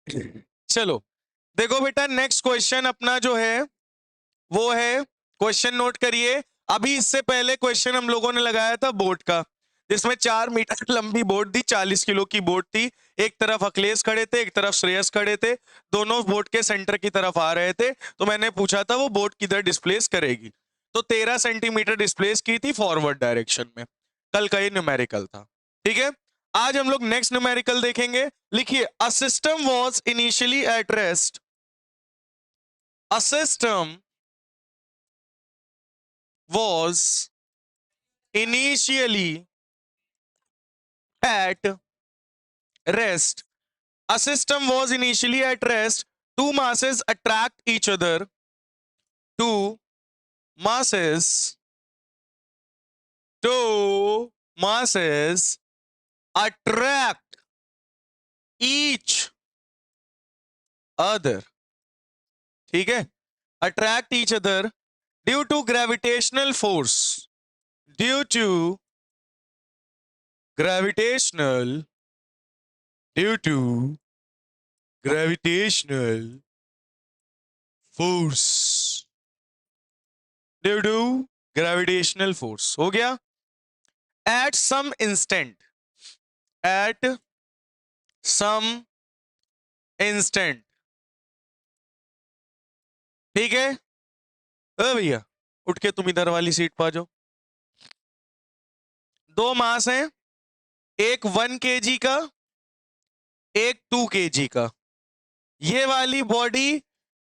चलो देखो बेटा, नेक्स्ट क्वेश्चन अपना जो है वो है, क्वेश्चन नोट करिए। अभी इससे पहले क्वेश्चन हम लोगों ने लगाया था बोट का, जिसमें 4 मीटर लंबी बोट थी, 40 किलो की बोट थी। एक तरफ अखिलेश खड़े थे, एक तरफ श्रेयस खड़े थे, दोनों बोट के सेंटर की तरफ आ रहे थे। तो मैंने पूछा था वो बोट किधर डिस्प्लेस करेगी, तो 13 सेंटीमीटर डिस्प्लेस की थी फॉरवर्ड डायरेक्शन में। कल का ये न्यूमेरिकल था, ठीक है। आज हम लोग नेक्स्ट न्यूमेरिकल देखेंगे। लिखिए, a system was initially at rest, a system was initially at rest. A system was initially at rest. Two masses attract each other. Two masses. Two masses attract each other. ठीक है? Attract each other due to gravitational force. Due to gravitational. Due to gravitational force. Due to gravitational force. हो गया? At some instant. At some instant. ठीक है? भैया उठ के तुम इधर वाली सीट पर आ जाओ। दो मास हैं, एक 1 kg का, एक 2 kg का। ये वाली बॉडी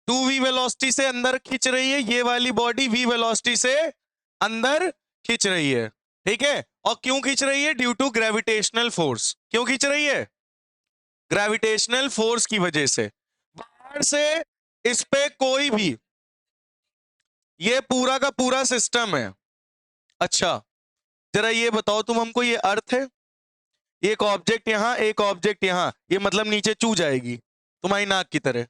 2v वेलोसिटी से अंदर खींच रही है, ये वाली बॉडी v वेलोसिटी से अंदर खींच रही है, ठीक है। और क्यों खींच रही है? Due to gravitational force. क्यों खींच रही है? ग्रेविटेशनल फोर्स की वजह से। बाहर से इस पे कोई भी, ये पूरा का पूरा सिस्टम है। अच्छा जरा ये बताओ तुम हमको, ये अर्थ है, एक ऑब्जेक्ट यहां, एक ऑब्जेक्ट यहां, ये मतलब नीचे चू जाएगी तुम्हारी नाक की तरह,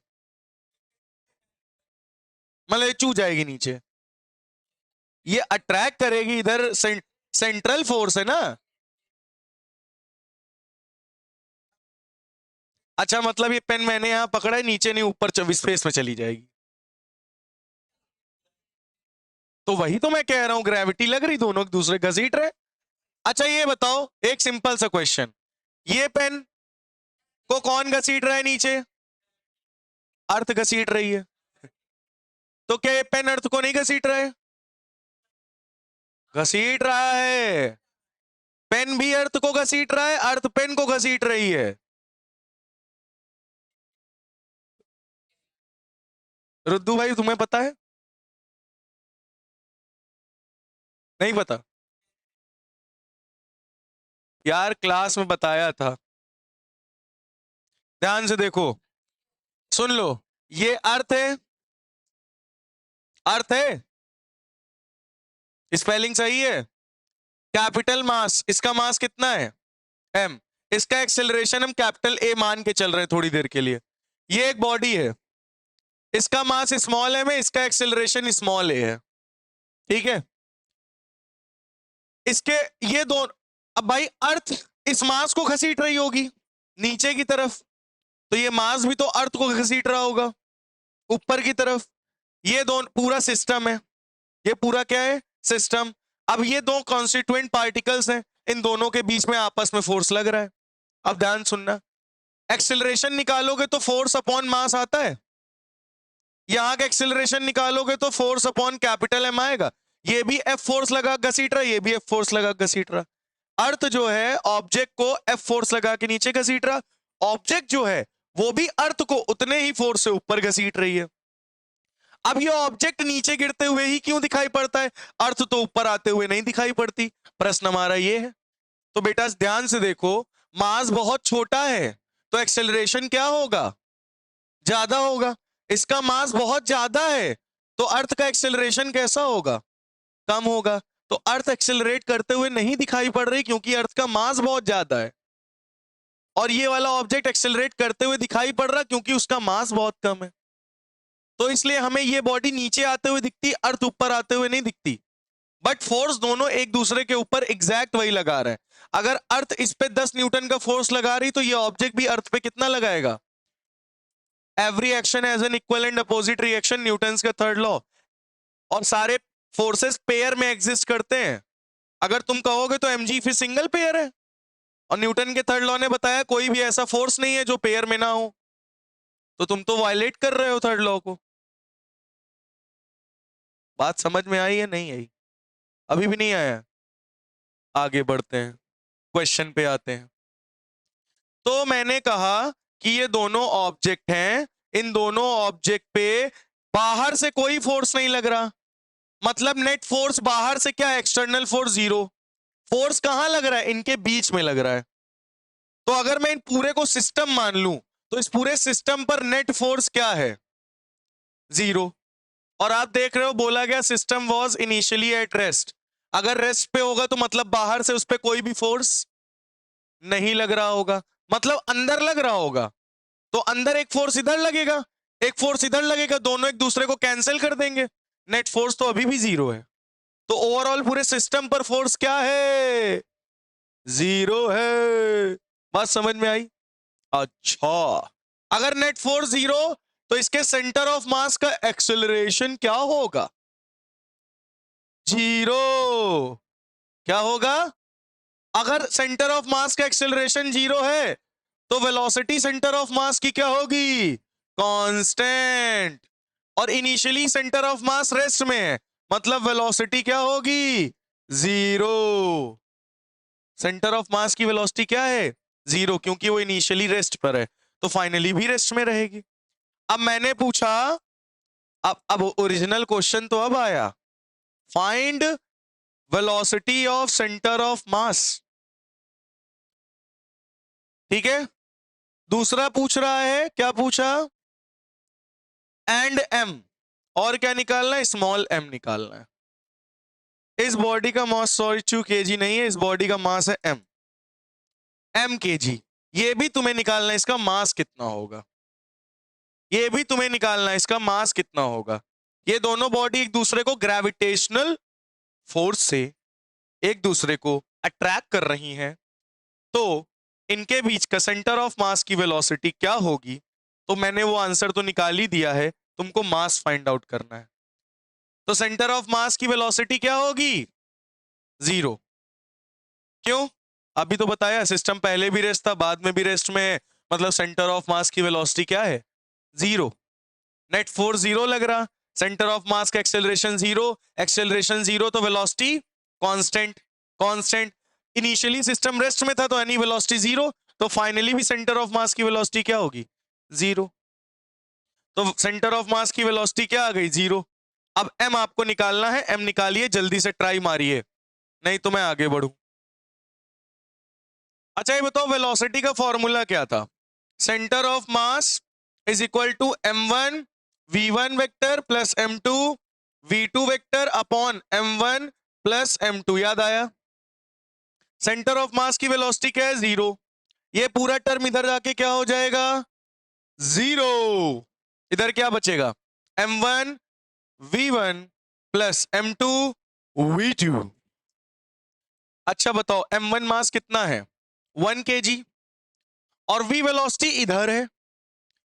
मतलब ये चू जाएगी नीचे, ये अट्रैक्ट करेगी इधर, सेंट्रल फोर्स है ना। अच्छा मतलब ये पेन मैंने यहां पकड़ा है, नीचे नहीं ऊपर स्पेस में चली जाएगी। तो वही तो मैं कह रहा हूं, ग्रेविटी लग रही, दोनों एक दूसरे घसीट रहे। अच्छा ये बताओ, एक सिंपल सा क्वेश्चन, ये पेन को कौन घसीट रहा है नीचे? अर्थ घसीट रही है। तो क्या ये पेन अर्थ को नहीं घसीट रहा है? घसीट रहा है। पेन भी अर्थ को घसीट रहा है, अर्थ पेन को घसीट रही है। रुद्दू भाई तुम्हें पता है? नहीं पता? यार क्लास में बताया था, ध्यान से देखो, सुन लो। ये अर्थ है, अर्थ है, स्पेलिंग सही है। कैपिटल मास, इसका मास कितना है? m। इसका एक्सेलरेशन हम कैपिटल A मान के चल रहे हैं थोड़ी देर के लिए। ये एक बॉडी है, इसका मास स्मॉल m है, इसका एक्सेलरेशन स्मॉल a है, ठीक है। इसके ये दोनों, अब भाई अर्थ इस मास को घसीट रही होगी नीचे की तरफ, तो ये मास भी तो अर्थ को घसीट रहा होगा ऊपर की तरफ। ये दोनों पूरा सिस्टम है, ये पूरा क्या है? सिस्टम। अब ये दो कॉन्स्टिट्यूएंट पार्टिकल्स हैं, इन दोनों के बीच में आपस में फोर्स लग रहा है। अब ध्यान सुनना, एक्सेलरेशन निकालोगे तो फोर्स अपॉन मास आता है, यहां का एक्सेलरेशन निकालोगे तो फोर्स अपॉन कैपिटल M आएगा। ये भी F फोर्स लगा घसीट रहा है, ये भी F फोर्स लगा घसीट रहा। अर्थ जो है ऑब्जेक्ट को F फोर्स लगा के नीचे घसीट रहा, ऑब्जेक्ट जो है वो भी अर्थ को उतने ही फोर्स से ऊपर घसीट रही है। अब ये ऑब्जेक्ट नीचे गिरते हुए ही क्यों दिखाई पड़ता है, अर्थ तो ऊपर आते हुए नहीं दिखाई पड़ती? प्रश्न हमारा ये है। तो बेटा ध्यान से देखो, मास बहुत छोटा है तो एक्सेलरेशन क्या होगा? ज्यादा होगा। इसका मास बहुत ज्यादा है तो अर्थ का एक्सेलरेशन कैसा होगा? कम होगा। तो अर्थ एक्सेलरेट करते हुए नहीं दिखाई पड़ रही क्योंकि अर्थ का मास बहुत ज्यादा है, और ये वाला ऑब्जेक्ट एक्सेलरेट करते हुए दिखाई पड़ रहा क्योंकि उसका मास बहुत कम है। तो इसलिए हमें ये बॉडी नीचे आते हुए दिखती, अर्थ ऊपर आते हुए नहीं दिखती। बट फोर्स दोनों एक दूसरे के ऊपर एग्जैक्ट वही लगा रहे हैं। अगर अर्थ इस पे 10 न्यूटन का फोर्स लगा रही तो ये ऑब्जेक्ट भी अर्थ पे कितना लगाएगा? Every action has an equal and opposite reaction, Newton's का थर्ड लॉ। और सारे फोर्सेस पेयर में एग्जिस्ट करते हैं। अगर तुम कहोगे तो mg फिर सिंगल पेयर है, और न्यूटन के थर्ड लॉ ने बताया कोई भी ऐसा फोर्स नहीं है जो पेयर में ना हो, तो तुम तो वायलेट कर रहे हो थर्ड लॉ को। बात समझ में आई या नहीं आई? अभी भी नहीं आया? आगे बढ़ते हैं, क्वेश्चन पे आते हैं। तो मैंने कहा कि ये दोनों ऑब्जेक्ट हैं, इन दोनों ऑब्जेक्ट पे बाहर से कोई फोर्स नहीं लग रहा, मतलब नेट फोर्स बाहर से क्या, एक्सटर्नल फोर्स जीरो। फोर्स कहां लग रहा है? इनके बीच में लग रहा है। तो अगर मैं इन पूरे को सिस्टम मान लूं तो इस पूरे सिस्टम पर नेट फोर्स क्या है? जीरो। और आप देख रहे हो बोला गया system was initially at rest. अगर रेस्ट पे होगा तो मतलब बाहर से उस पर कोई भी फोर्स नहीं लग रहा होगा, मतलब अंदर लग रहा होगा। तो अंदर एक फोर्स इधर लगेगा, एक फोर्स इधर लगेगा, दोनों एक दूसरे को कैंसिल कर देंगे, नेट फोर्स तो अभी भी जीरो है। तो ओवरऑल पूरे सिस्टम पर फोर्स क्या है? जीरो है। बात समझ में आई? अच्छा, अगर नेट फोर्स जीरो तो इसके सेंटर ऑफ मास का एक्सेलरेशन क्या होगा? जीरो। क्या होगा? अगर सेंटर ऑफ मास का एक्सेलरेशन जीरो है तो वेलोसिटी सेंटर ऑफ मास की क्या होगी? कांस्टेंट। और initially centre of mass rest में है, मतलब वेलोसिटी क्या होगी? जीरो। सेंटर ऑफ मास की वेलोसिटी क्या है? जीरो, क्योंकि वो इनिशियली रेस्ट पर है, तो फाइनली भी रेस्ट में रहेगी। अब मैंने पूछा, अब ओरिजिनल क्वेश्चन तो अब आया, find velocity of centre of मास। ठीक है, दूसरा पूछ रहा है, क्या पूछा? एंड एम, और क्या निकालना है? स्मॉल एम निकालना है। इस बॉडी का मास सॉरी 2 kg नहीं है, इस बॉडी का मास है एम, एम kg। ये भी तुम्हें निकालना है इसका मास कितना होगा, ये भी तुम्हें निकालना है इसका मास कितना होगा। ये दोनों बॉडी एक दूसरे को ग्रेविटेशनल फोर्स से एक दूसरे को अट्रैक्ट कर रही हैं, तो इनके बीच का सेंटर ऑफ मास की वेलोसिटी क्या होगी? तो मैंने वो आंसर तो निकाल ही दिया है, तुमको मास फाइंड आउट करना है। तो सेंटर ऑफ मास की वेलोसिटी क्या होगी? जीरो। क्यों? अभी तो बताया सिस्टम पहले भी रेस्ट था, बाद में भी रेस्ट में है, मतलब सेंटर ऑफ मास की वेलोसिटी क्या है? जीरो। नेट फोर्स जीरो लग रहा, सेंटर ऑफ मास का एक्सेलरेशन जीरो, एक्सेलरेशन जीरो तो velocity constant, constant. Initially system rest में था तो एनी वेलोसिटी जीरो, तो फाइनली भी सेंटर ऑफ मास की वेलोसिटी क्या होगी? जीरो। तो सेंटर ऑफ मास की वेलोसिटी क्या आ गई? जीरो। अब एम आपको निकालना है, एम निकालिए, जल्दी से ट्राई मारिए, नहीं तो मैं आगे बढ़ूं। अच्छा ये बताओ वेलोसिटी का फॉर्मूला क्या था? Centre of mass is equal to m1 v1 vector plus m2 v2 vector upon m1 plus m2। याद आया? सेंटर ऑफ मास की वेलोसिटी क्या है? जीरो। ये पूरा टर्म इधर जाके क्या हो जाएगा? जीरो। इधर क्या बचेगा? m1 v1 plus m2 v2। अच्छा बताओ m1 मास कितना है? 1 kg, और v वेलोसिटी इधर है।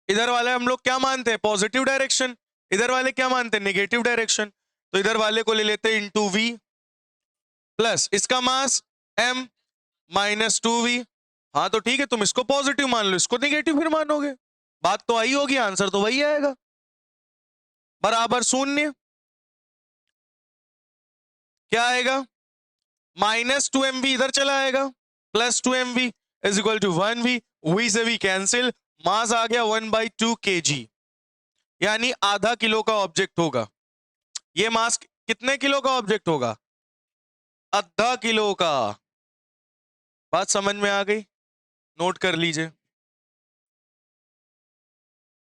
इधर वाले हम लोग क्या मानते हैं? Positive direction. इधर वाले क्या मानते हैं? Negative direction. तो इधर वाले को ले लेते हैं इंटू वी, प्लस इसका मास m माइनस 2v। हाँ तो ठीक है, तुम इसको पॉजिटिव मान लो, इसको नेगेटिव फिर मानोगे, बात तो आई होगी, आंसर तो वही आएगा, बराबर शून्य। क्या आएगा? माइनस 2mv इधर चला आएगा, plus 2mv is equal to 1v, v से वी कैंसिल, मास आ गया 1/2 kg, यानी आधा किलो का ऑब्जेक्ट होगा। ये मास कितने किलो का ऑब्जेक्ट होगा? आधा किलो का। बात समझ में आ गई? नोट कर लीजिए,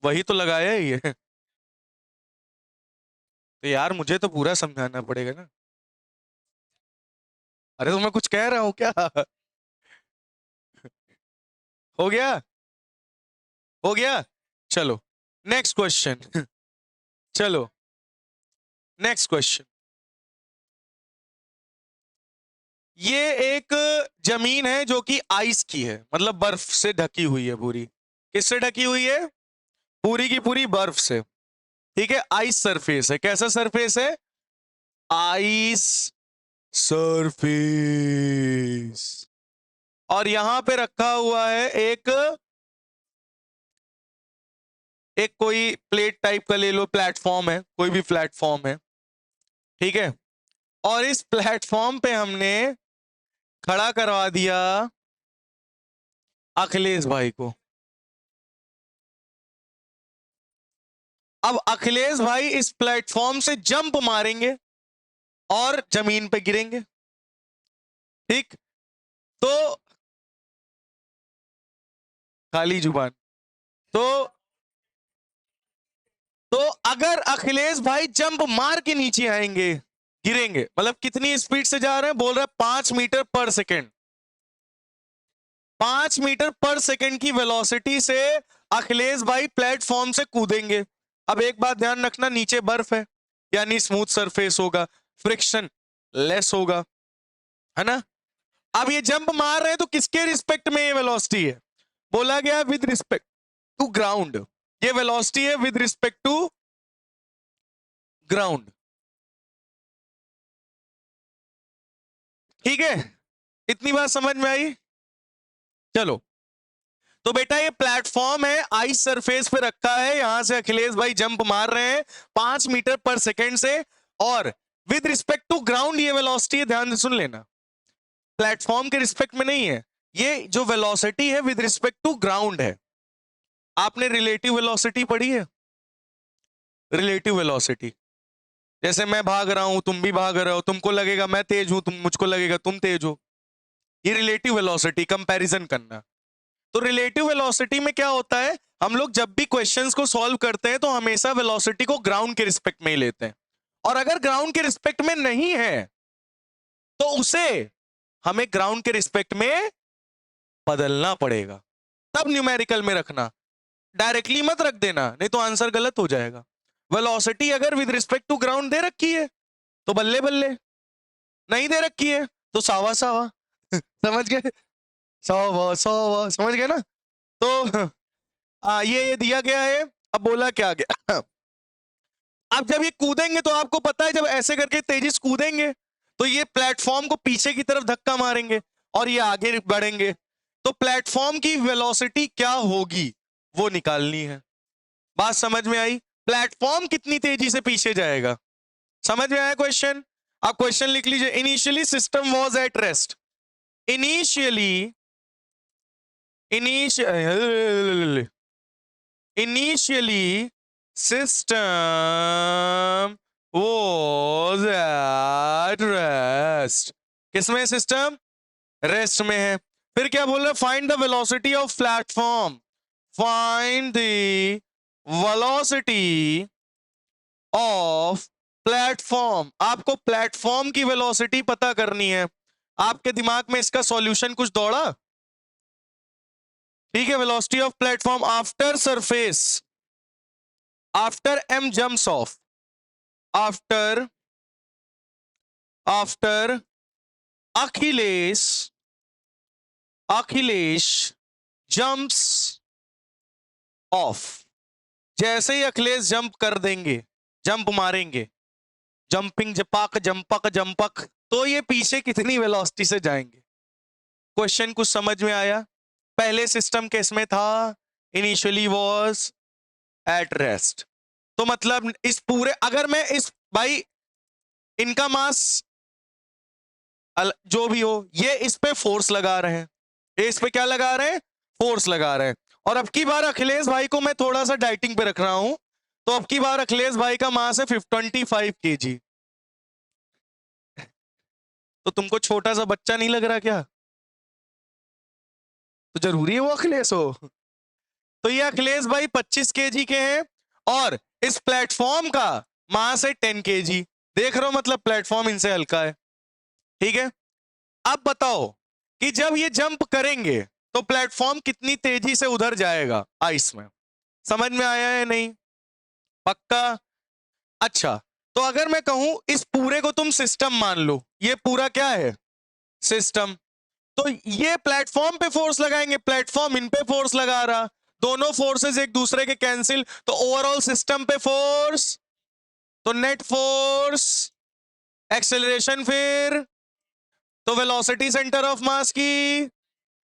वही तो लगाया ही है। तो यार मुझे तो पूरा समझाना पड़ेगा ना। अरे तो मैं कुछ कह रहा हूं क्या? हो गया? हो गया? चलो नेक्स्ट क्वेश्चन। चलो नेक्स्ट क्वेश्चन। ये एक जमीन है जो कि आइस की है, मतलब बर्फ से ढकी हुई है पूरी। किससे ढकी हुई है? पूरी की पूरी बर्फ से, ठीक है, आइस सरफेस है। कैसा सरफेस है? Ice surface. और यहां पे रखा हुआ है एक कोई प्लेट टाइप का ले लो, प्लेटफॉर्म है, कोई भी प्लेटफॉर्म है, ठीक है। और इस प्लेटफॉर्म पे हमने खड़ा करवा दिया अखिलेश भाई को। अब अखिलेश भाई इस प्लेटफॉर्म से जंप मारेंगे और जमीन पे गिरेंगे, ठीक। तो खाली जुबान। तो अगर अखिलेश भाई जंप मार के नीचे आएंगे, गिरेंगे, मतलब कितनी स्पीड से जा रहे हैं? बोल रहा है 5 मीटर पर सेकेंड। 5 मीटर पर सेकेंड की वेलोसिटी से अखिलेश भाई प्लेटफॉर्म से कूदेंगे। अब एक बात ध्यान रखना, नीचे बर्फ है, यानी स्मूथ सरफेस होगा, फ्रिक्शन लेस होगा, है ना। अब ये जंप मार रहे हैं तो किसके रिस्पेक्ट में ये वेलोसिटी है? बोला गया विद रिस्पेक्ट टू ग्राउंड। ये वेलोसिटी है विद रिस्पेक्ट टू ग्राउंड, ठीक है। इतनी बात समझ में आई? चलो, तो बेटा ये प्लेटफॉर्म है, आइस सरफेस पे रखा है, यहां से अखिलेश भाई जंप मार रहे हैं 5 मीटर पर सेकेंड से, और विद रिस्पेक्ट टू ग्राउंड ये वेलोसिटी है, ध्यान से सुन लेना, प्लेटफॉर्म के रिस्पेक्ट में नहीं है। ये जो वेलोसिटी है विद रिस्पेक्ट टू ग्राउंड है। आपने रिलेटिव वेलोसिटी पढ़ी है? रिलेटिव वेलोसिटी, जैसे मैं भाग रहा हूं, तुम भी भाग रहे हो, तुमको लगेगा मैं तेज हूं, मुझको लगेगा तुम तेज हो। ये रिलेटिव वेलोसिटी, कंपैरिजन करना। तो रिलेटिव वेलोसिटी में क्या होता है, हम लोग जब भी क्वेश्चंस को सॉल्व करते हैं तो हमेशा वेलोसिटी को ग्राउंड के रिस्पेक्ट में ही लेते हैं, और अगर ग्राउंड के रिस्पेक्ट में नहीं है तो उसे हमें ग्राउंड के रिस्पेक्ट में बदलना पड़ेगा, तब न्यूमेरिकल में रखना, डायरेक्टली मत रख देना, नहीं तो आंसर गलत हो जाएगा। वेलोसिटी अगर विद रिस्पेक्ट टू ग्राउंड दे रखी है तो बल्ले बल्ले, नहीं दे रखी है तो सावा सावा समझ गए? सावा सावा, समझ गए ना। तो ये दिया गया है। अब बोला क्या गया अब जब ये कूदेंगे तो आपको पता है, जब ऐसे करके तेजी से कूदेंगे तो ये प्लेटफॉर्म को पीछे की तरफ धक्का मारेंगे और ये आगे बढ़ेंगे। तो प्लेटफॉर्म की वेलोसिटी क्या होगी वो निकालनी है। बात समझ में आई? प्लेटफॉर्म कितनी तेजी से पीछे जाएगा, समझ में आया क्वेश्चन? आप क्वेश्चन लिख लीजिए। Initially system was at rest. Initially system was at rest। किसमें सिस्टम? रेस्ट में है। फिर क्या बोल रहे? Find the velocity of platform. Find the velocity of platform. आपको प्लेटफॉर्म की वेलोसिटी पता करनी है। आपके दिमाग में इसका सॉल्यूशन कुछ दौड़ा? ठीक है, velocity of platform after surface, after m jumps off, after Akhilesh jumps off। जैसे ही अखिलेश जंप कर देंगे, जंप मारेंगे, जंपिंग जपाक जंपक जंपक, तो ये पीछे कितनी वेलोसिटी से जाएंगे? क्वेश्चन कुछ समझ में आया? पहले सिस्टम किस में था? Initially was at rest. तो मतलब इस पूरे, अगर मैं इस भाई इनका मास जो भी हो, ये इस पे फोर्स लगा रहे हैं, ये इस पे क्या लगा रहे हैं? फोर्स लगा रहे हैं। और अब की बार अखिलेश भाई को मैं थोड़ा सा डाइटिंग पे रख रहा हूं, तो अब की बार अखिलेश भाई का मास है 25 kg। तो तुमको छोटा सा बच्चा नहीं लग रहा क्या? तो जरूरी है वो अखिलेश हो? तो ये अखिलेश भाई 25 kg के हैं, और इस प्लेटफॉर्म का मास है 10 kg। देख रहे हो, मतलब प्लेटफॉर्म इनसे हल्का है, ठीक है। अब बताओ कि जब ये जंप करेंगे तो प्लेटफॉर्म कितनी तेजी से उधर जाएगा आइस में? समझ में आया है नहीं? पक्का? अच्छा, तो अगर मैं कहूं इस पूरे को तुम सिस्टम मान लो, ये पूरा क्या है? सिस्टम। तो ये प्लेटफॉर्म पे फोर्स लगाएंगे, प्लेटफॉर्म इन पे फोर्स लगा रहा, दोनों फोर्सेस एक दूसरे के कैंसिल, तो ओवरऑल सिस्टम पे फोर्स, तो नेट फोर्स, एक्सेलरेशन फिर, तो वेलोसिटी सेंटर ऑफ मास की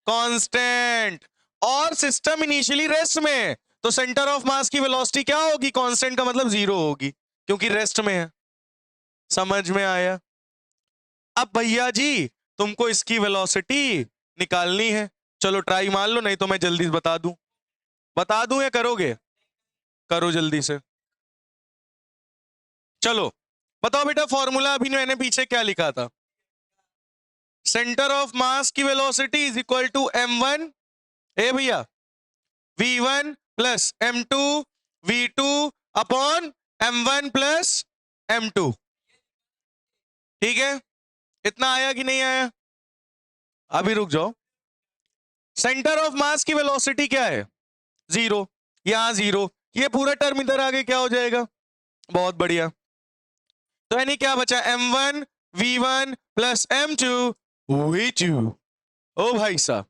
कांस्टेंट, और सिस्टम इनिशियली रेस्ट में है, तो सेंटर ऑफ मास की वेलोसिटी क्या होगी, कांस्टेंट का मतलब 0 होगी क्योंकि रेस्ट में है। समझ में आया? अब भैया जी तुमको इसकी वेलोसिटी निकालनी है, चलो ट्राई मान लो, नहीं तो मैं जल्दी बता दूं या करोगे? करो जल्दी से। चलो बताओ बेटा, फॉर्मूला अभी मैंने पीछे क्या लिखा था? सेंटर ऑफ मास की velocity is equal to m1, ए भैया, v1 plus m2 v2 upon m1 plus m2। ठीक है, इतना आया कि नहीं आया? अभी रुक जाओ। सेंटर ऑफ मास की वेलोसिटी क्या है? 0, यहां 0, ये पूरा टर्म इधर आगे क्या हो जाएगा? बहुत बढ़िया। तो यानी क्या बचा? m1 v1 plus m2 v2। ओ भाई साहब,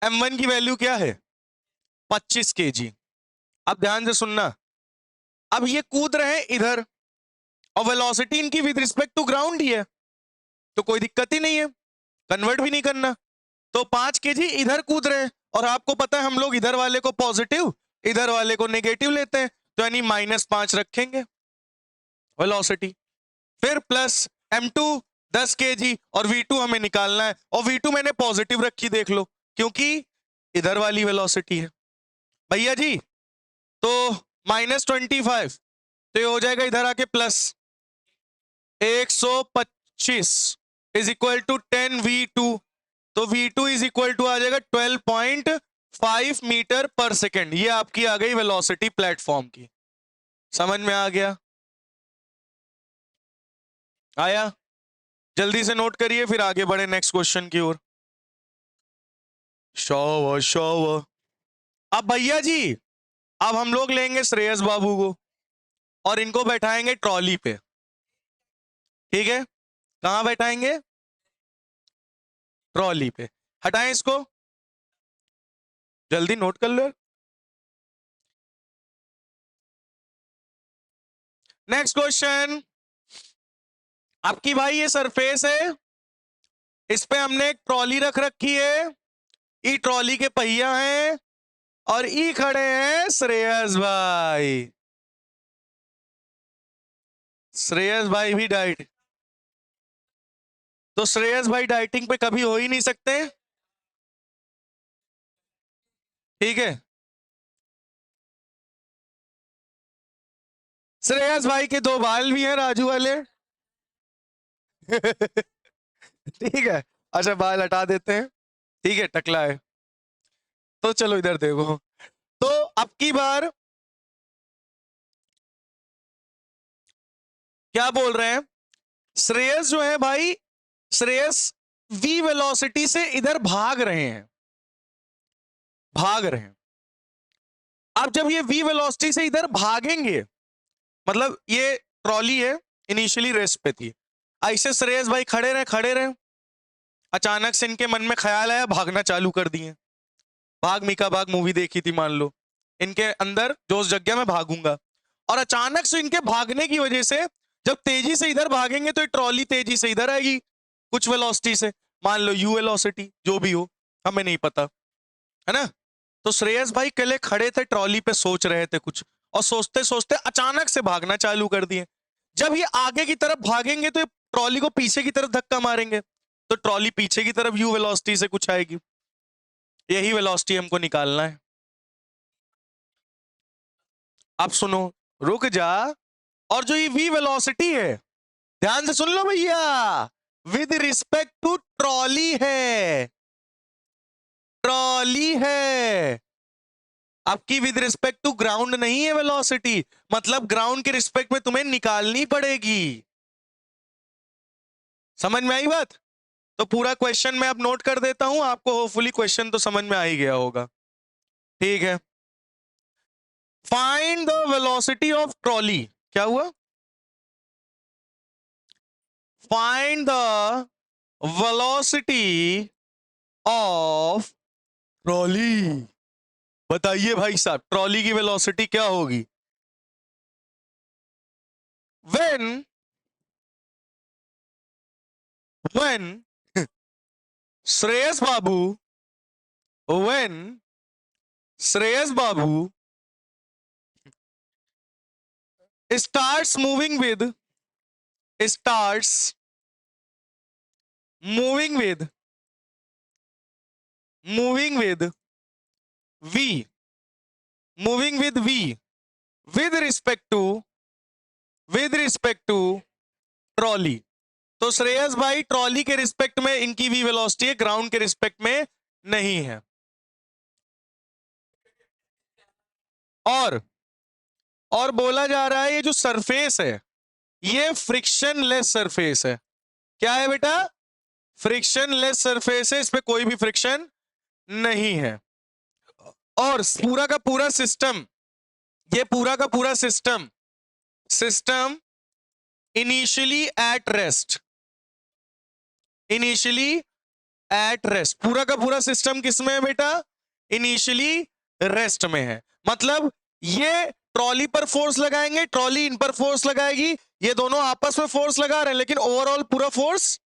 m1 की वैल्यू क्या है? 25 kg। अब ध्यान से सुनना, अब ये कूद रहे हैं इधर और वेलोसिटी इनकी विद रिस्पेक्ट टू ग्राउंड ही है, तो कोई दिक्कत ही नहीं है, कन्वर्ट भी नहीं करना। तो 5 kg इधर कूद रहे हैं, और आपको पता है हम लोग इधर वाले को पॉजिटिव, इधर वाले को नेगेटिव लेते हैं, तो यानी -5 रखेंगे वेलोसिटी, फिर प्लस m2 10 kg, और v2 हमें निकालना है, और v2 मैंने पॉजिटिव रखी, देख लो, क्योंकि इधर वाली वेलोसिटी है भैया जी। तो -25, तो ये हो जाएगा इधर आके plus 125 is equal to 10 v2, तो v2 इज इक्वल टू आ जाएगा 12.5 मीटर पर सेकेंड। ये आपकी आ गई वेलोसिटी प्लेटफॉर्म की। समझ में आ गया? आया? जल्दी से नोट करिए, फिर आगे बढ़े नेक्स्ट क्वेश्चन की ओर। शाबाश शाबाश। अब भैया जी, अब हम लोग लेंगे श्रेयस बाबू को और इनको बैठाएंगे ट्रॉली पे। ठीक है, कहां बैठाएंगे? ट्रॉली पे। हटाएं इसको, जल्दी नोट कर लो। नेक्स्ट क्वेश्चन, आपकी भाई ये सरफेस है, इस पे हमने एक ट्रॉली रख रखी है, ई ट्रॉली के पहिया हैं, और ई खड़े हैं श्रेयस भाई। श्रेयस भाई भी डाइट, तो श्रेयस भाई डाइटिंग पे कभी हो ही नहीं सकते। ठीक है, श्रेयस भाई के 2 बाल भी हैं राजू वाले। ठीक है, अच्छा बाल हटा देते हैं, ठीक है, टकला है। तो चलो इधर देखो, तो अब की बार क्या बोल रहे हैं? श्रेयस जो है भाई, श्रेयस v वेलोसिटी से इधर भाग रहे हैं, अब जब ये v वेलोसिटी से इधर भागेंगे, मतलब ये ट्रॉली है, इनिशियली रेस्ट पे थी, ऐसे श्रेयस भाई खड़े रहे, अचानक से इनके मन में ख्याल आया, भागना चालू कर दिए। भाग मिका भाग मूवी देखी थी मान लो, इनके अंदर जोश जग गया, मैं भागूंगा, और अचानक से इनके भागने की वजह से जब तेजी से इधर भागेंगे तो ये ट्रॉली तेजी से इधर आएगी, कुछ वेलोसिटी से, मान लो u वेलोसिटी, जो भी हो हमें नहीं पता, है ना? तो श्रेयस भाई कल खड़े थे ट्रॉली पे, सोच रहे थे कुछ, और सोचते सोचते अचानक से भागना चालू कर दिए। जब ये आगे की तरफ भागेंगे तो ये ट्रॉली को पीछे की तरफ धक्का मारेंगे, तो ट्रॉली पीछे की तरफ u वेलोसिटी से कुछ आएगी, यही वेलोसिटी हमको निकालना है। अब सुनो, रुक जा, और जो ये v वेलोसिटी है, ध्यान से सुन लो भैया, विद रिस्पेक्ट टू ट्रॉली है, ट्रॉली है, आपकी विद रिस्पेक्ट टू ग्राउंड नहीं है वेलोसिटी, मतलब ग्राउंड के रिस्पेक्ट में तुम्हें निकालनी पड़ेगी। समझ में आई बात? तो पूरा क्वेश्चन मैं अब नोट कर देता हूं, आपको होपफुली क्वेश्चन तो समझ में आ ही गया होगा। ठीक है, find the velocity of trolley. क्या हुआ? Find the velocity of trolley. बताइए भाई साहब, ट्रॉली की वेलोसिटी क्या होगी? when when Shreyas Babu when Shreyas Babu starts moving with starts moving with moving with v moving with v with respect to trolley. तो श्रेयस भाई ट्रॉली के रिस्पेक्ट में इनकी वी वेलोसिटी है, ग्राउंड के रिस्पेक्ट में नहीं है। और बोला जा रहा है ये जो सरफेस है ये फ्रिक्शनलेस सरफेस है। क्या है बेटा? फ्रिक्शनलेस सरफेस है, इस पे कोई भी फ्रिक्शन नहीं है। और पूरा का पूरा सिस्टम, ये पूरा का पूरा सिस्टम इनिशियली एट रेस्ट, पूरा का पूरा सिस्टम किसमें है बेटा? इनिशियली रेस्ट में है। मतलब ये ट्रॉली पर फोर्स लगाएंगे, ट्रॉली इन पर फोर्स लगाएगी, ये दोनों आपस में फोर्स लगा रहे हैं, लेकिन ओवरऑल पूरा फोर्स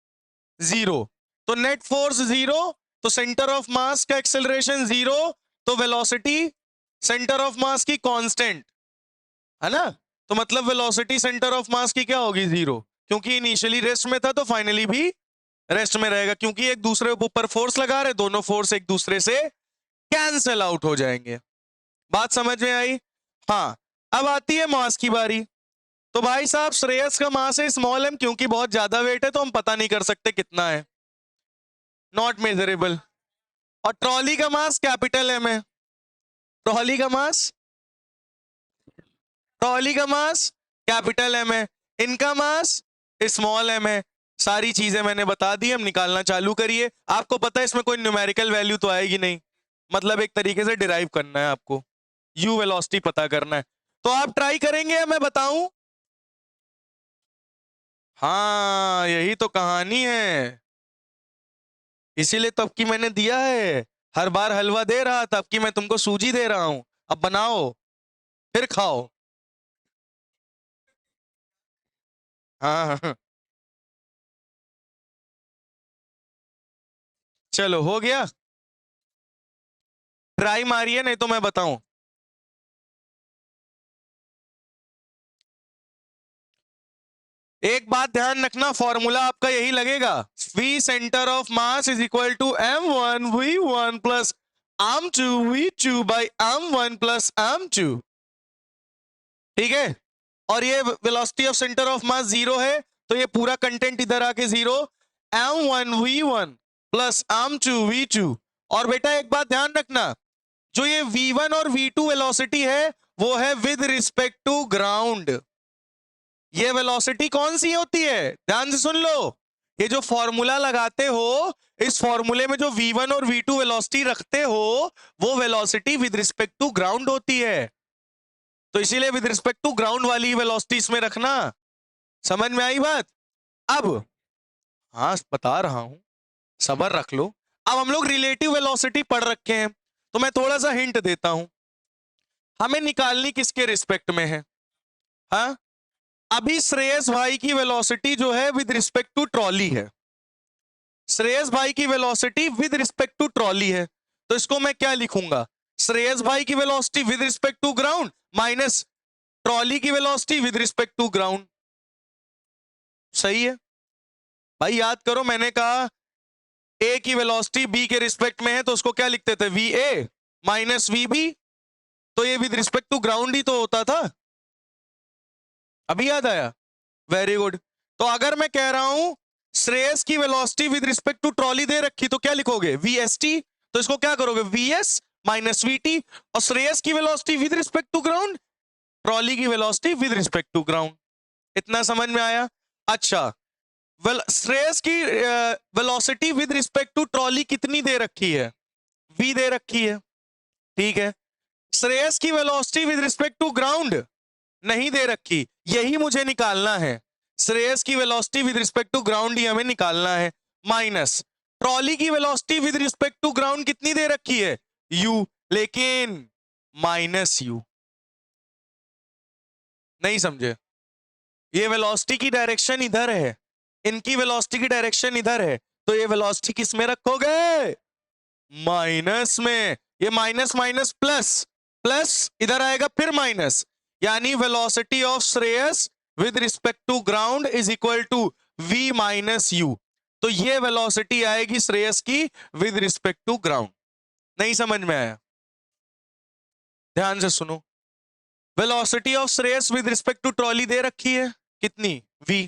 जीरो। तो नेट फोर्स जीरो, तो सेंटर ऑफ मास का एक्सेलरेशन जीरो, तो वेलोसिटी सेंटर ऑफ मास की कांस्टेंट है ना। तो मतलब वेलोसिटी सेंटर ऑफ मास की क्या होगी? जीरो, क्योंकि इनिशियली रेस्ट में था तो फाइनली भी रेस्ट में रहेगा, क्योंकि एक दूसरे के ऊपर फोर्स लगा रहे, दोनों फोर्स एक दूसरे से कैंसल आउट हो जाएंगे। बात समझ में आई? हाँ, अब आती है मास की बारी। तो भाई साहब श्रेयस का मास है स्मॉल एम, क्योंकि बहुत ज्यादा वेट है तो हम पता नहीं कर सकते कितना है, नॉट मेजरेबल। और ट्रॉली का मास कैपिटल एम है, ट्रॉली का मास कैपिटल एम है, इनका मास स्मॉल एम है। सारी चीजें मैंने बता दी, हम निकालना चालू करिए। आपको पता है इसमें कोई न्यूमेरिकल वैल्यू तो आएगी नहीं, मतलब एक तरीके से डिराइव करना है आपको, यू वेलोसिटी पता करना है। तो आप ट्राई करेंगे या मैं बताऊं? हाँ, यही तो कहानी है, इसीलिए तो अब की मैंने दिया है। हर बार हलवा दे रहा था, अब की मैं तुमको सूजी दे रहा हूं। अब बनाओ फिर खाओ। हाँ हाँ हाँ। चलो हो गया, ट्राई मारिए नहीं तो मैं बताऊं। एक बात ध्यान रखना, फॉर्मूला आपका यही लगेगा, V centre of mass is equal to m1 v1 plus m2 v2 by m1 plus m2। ठीक है, और ये velocity of centre of mass zero है, तो ये पूरा कंटेंट इधर आके zero, m1 v1 plus m2 v2। और बेटा एक बात ध्यान रखना, जो ये v1 और v2 वेलोसिटी है वो है विद रिस्पेक्ट टू ग्राउंड। ये वेलोसिटी कौन सी होती है? ध्यान से सुन लो, ये जो फॉर्मूला लगाते हो, इस फॉर्मूले में जो v1 और v2 वेलोसिटी रखते हो वो velocity with respect to ground होती है। तो इसीलिए विद रिस्पेक्ट टू ग्राउंड वाली वेलोसिटी इसमें रखना। समझ में आई बात? अब हाँ बता रहा हूं, सब्र रख लो। अब हम लोग रिलेटिव वेलोसिटी पढ़ रखे हैं, तो मैं थोड़ा सा हिंट देता हूं। हमें निकालनी किसके रिस्पेक्ट में है? हाँ, अभी श्रेयस भाई की वेलोसिटी जो है विद रिस्पेक्ट टू ट्रॉली है, श्रेयस भाई की velocity with respect to trolley है। तो इसको मैं क्या लिखूंगा? श्रेयस भाई की velocity with respect to ground minus trolley की velocity with respect to ground. सही है भाई, याद करो मैंने कहा ए की वेलोसिटी बी के रिस्पेक्ट में है, तो उसको क्या लिखते थे? V A minus V B. तो ये विद रिस्पेक्ट टू ग्राउंड ही तो होता था, अभी याद आया? Very good. तो अगर मैं कह रहा हूं श्रेयस की velocity with respect to trolley दे रखी, तो क्या लिखोगे? V S T. तो इसको क्या करोगे? V S minus V T. और श्रेयस की velocity with respect to ground, trolley की velocity with respect to ground. इतना समझ में आया? अच्छा, श्रेयस की velocity with respect to trolley कितनी दे रखी है? v दे रखी है, ठीक है। श्रेयस की velocity with respect to ground नहीं दे रखी, यही मुझे निकालना है। श्रेयस की velocity with respect to ground ही हमें निकालना है, माइनस ट्रॉली की velocity with respect to ground कितनी दे रखी है? u। लेकिन माइनस यू। नहीं समझे? ये वेलोसिटी की डायरेक्शन इधर है, इनकी वेलोसिटी की डायरेक्शन इधर है, तो ये वेलोसिटी किस में रखोगे? माइनस में। ये माइनस माइनस प्लस, प्लस इधर आएगा फिर माइनस, यानी velocity of Shreyas with respect to ground is equal to v minus u. तो ये वेलोसिटी आएगी श्रेयस की विद रिस्पेक्ट टू ग्राउंड। नहीं समझ में आया? ध्यान से सुनो। Velocity of Shreyas with respect to trolley दे रखी है, कितनी? v।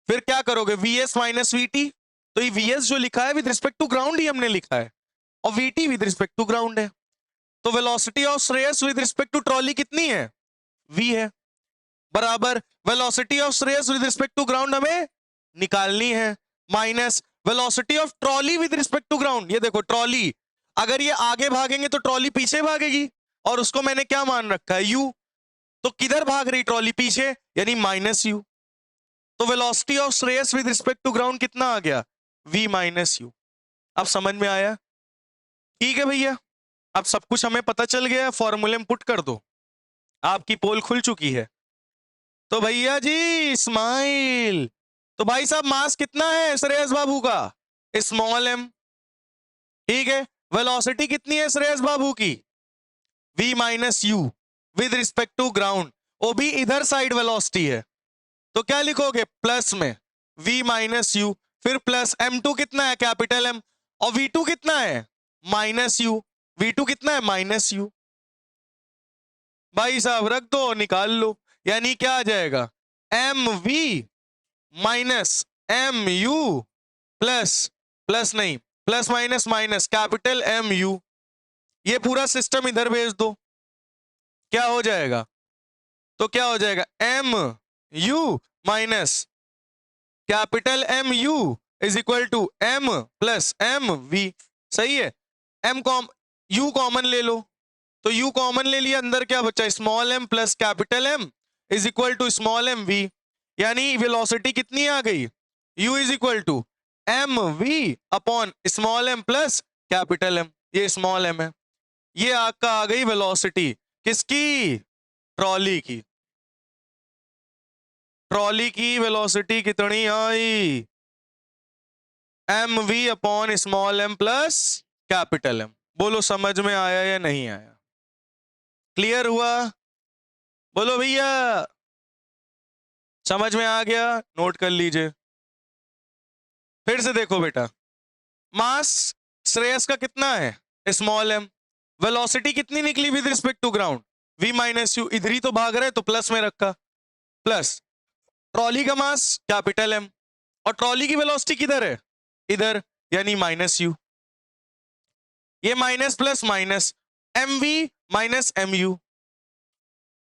फिर क्या करोगे? vs minus vt। तो ये vs जो लिखा है विद रिस्पेक्ट टू ग्राउंड ही हमने लिखा है, और vt with respect to ground है। तो velocity of Shreyas with respect to trolley कितनी है? v है, बराबर velocity of Shreyas with respect to ground हमें निकालनी है, minus velocity of trolley with respect to ground. ये देखो ट्रॉली, अगर ये आगे भागेंगे तो ट्रॉली पीछे भागेगी, और उसको मैंने क्या मान रखा है? u। तो किधर भाग रही ट्रॉली? पीछे, यानी माइनस यू। तो velocity of Shreyas with respect to ground कितना आ गया? v minus u. अब समझ में आया? ठीक है भैया, अब सब कुछ हमें पता चल गया, फॉर्मूले में पुट कर दो, आपकी पोल खुल चुकी है। तो भैया जी स्माइल। तो भाई साहब मास कितना है श्रेयस बाबू का? Small m। ठीक है, वेलोसिटी कितनी है श्रेयस बाबू की? v minus u with respect to ground, वो भी इधर साइड वेलोसिटी है, तो क्या लिखोगे? प्लस में v माइनस यू, फिर प्लस m2 कितना है? Capital M। और v2 कितना है? Minus you. v2 कितना है? Minus you. भाई साहब रख दो, निकाल लो, यानी क्या आ जाएगा? mv minus mu plus, plus नहीं, plus minus minus, capital mu। ये पूरा सिस्टम इधर भेज दो, क्या हो जाएगा? तो क्या हो जाएगा? mu minus capital mu is equal to m plus mv। सही है? u कॉमन ले लो, तो u कॉमन ले लिया, अंदर क्या बचा? Small m plus capital M is equal to small mv, यानी वेलोसिटी कितनी आ गई? u is equal to mv upon small m plus capital M। ये स्मॉल m है, ये आपका आ गई वेलोसिटी किसकी? ट्रॉली की। ट्रॉली की वेलोसिटी कितनी आई? mv upon small m plus capital M। बोलो समझ में आया या नहीं आया? क्लियर हुआ? बोलो भैया समझ में आ गया? नोट कर लीजिए। फिर से देखो बेटा, मास श्रेयस का कितना है? Small m। वेलोसिटी कितनी निकली with respect to ground? v minus u. इधर ही तो भाग रहे, तो प्लस में रखा, प्लस ट्रॉली का मास कैपिटल M, और ट्रॉली की वेलोसिटी किधर है? इधर, यानी माइनस यू। ये minus plus minus, mv minus mu,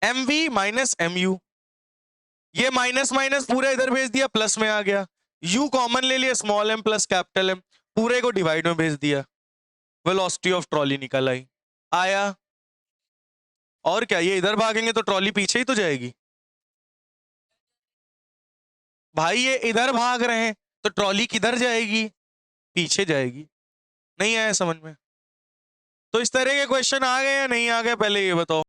mv minus mu। ये माइनस माइनस पूरा इधर भेज दिया, प्लस में आ गया, u कॉमन ले लिया, small m plus capital M, पूरे को डिवाइड में भेज दिया, वेलोसिटी ऑफ ट्रॉली निकल आई। आया? और क्या, ये इधर भागेंगे तो ट्रॉली पीछे ही तो जाएगी। भाई ये इधर भाग रहे हैं तो ट्रॉली किधर जाएगी? पीछे जाएगी। नहीं आया समझ में? तो इस तरह के क्वेश्चन आ गए या नहीं आ गए, पहले ये बताओ।